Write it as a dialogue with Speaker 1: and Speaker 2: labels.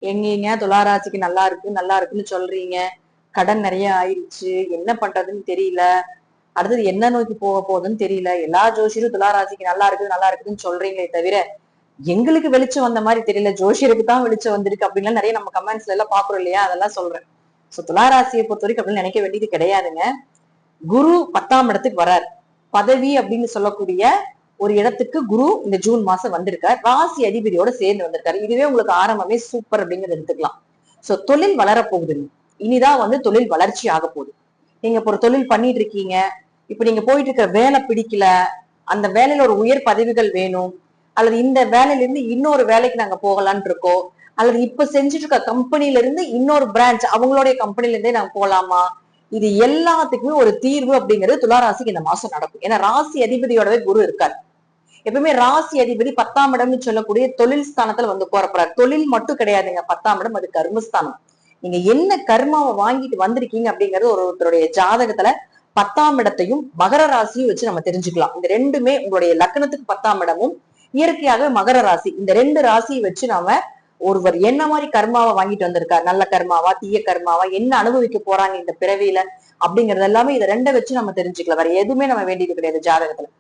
Speaker 1: எங்கீங்க துளாராசிக்கு நல்லா இருக்கு நல்லா இருக்குன்னு சொல்றீங்க, கடன் நிறைய ஆயிடுச்சு, என்ன பண்றதுன்னு தெரியல, அடுத்தது என்ன நோக்கி போக போகுதுன்னு தெரியல, எல்லா ஜோசியரும் துளாராசிக்கு நல்லா இருக்குது நல்லா இருக்குதுன்னு சொல்றீங்களே தவிர எங்களுக்கு வெளிச்சம் வந்த மாதிரி தெரியல, ஜோசியருக்கு தான் வெளிச்சம் வந்திருக்கு அப்படின்லாம் நிறைய நம்ம கமெண்ட்ஸ்ல எல்லாம் பாக்குறோம் இல்லையா, அதெல்லாம் சொல்றேன். சோ துளாராசியை பொறுத்த வரைக்கும் அப்படின்னு நினைக்க வேண்டியது கிடையாதுங்க. குரு 10ஆம் இடத்துக்கு வரார். பதவி அப்படின்னு சொல்லக்கூடிய ஒரு இடத்துக்கு குரு இந்த ஜூன் மாசம் வந்திருக்கார். ராசி அதிபதியோட சேர்ந்து வந்திருக்காரு. இதுவே உங்களுக்கு ஆரம்பமே சூப்பர் அப்படிங்கறத எடுத்துக்கலாம். சோ தொழில் வளரப்போகுது. இனிதான் தொழில் வளர்ச்சி ஆக போகுது. நீங்க இப்போ ஒரு தொழில் பண்ணிட்டு இருக்கீங்க, இப்ப நீங்க போயிட்டு இருக்க வேலை பிடிக்கல, அந்த வேலையில ஒரு உயர் பதவிகள் வேணும், அல்லது இந்த வேலையில இருந்து இன்னொரு வேலைக்கு நாங்க போகலான் இருக்கோம், அல்லது இப்ப செஞ்சுட்டு இருக்க கம்பெனில இருந்து இன்னொரு பிரான்ச் அவங்களுடைய கம்பெனில இருந்தே நாங்க போலாமா, இது எல்லாத்துக்குமே ஒரு தீர்வு அப்படிங்கிறது துளாராசிக்கு இந்த மாசம் நடக்கும். ஏன்னா ராசி அதிபதியோடவே குரு இருக்காரு. எப்பவுமே ராசி அதிபதி 10ஆம் இடம்னு சொல்லக்கூடிய தொழில் ஸ்தானத்துல போறப்பறாரு. தொழில் மட்டும் கிடையாதுங்க, 10ஆம் இடம் அது கர்மஸ்தானம். நீங்க என்ன கர்மாவை வாங்கிட்டு வந்திருக்கீங்க அப்படிங்கிறது ஒருத்தருடைய ஜாதகத்துல 10ஆம் இடத்தையும் மகர ராசியும் வச்சு நம்ம தெரிஞ்சுக்கலாம். இந்த ரெண்டுமே உங்களுடைய லக்னத்துக்கு 10ஆம் இடமும் இயற்கையாகவே மகர ராசி, இந்த ரெண்டு ராசியை வச்சு நாம ஒருவர் என்ன மாதிரி கர்மாவை வாங்கிட்டு வந்திருக்காரு, நல்ல கர்மாவா தீய கர்மாவா, என்ன அனுபவிக்க போறாங்க இந்த பிறவியில அப்படிங்கறது எல்லாமே இதை ரெண்டை வச்சு நம்ம தெரிஞ்சுக்கலாம். வேற எதுவுமே நம்ம வேண்டியது கிடையாது ஜாதகத்துல.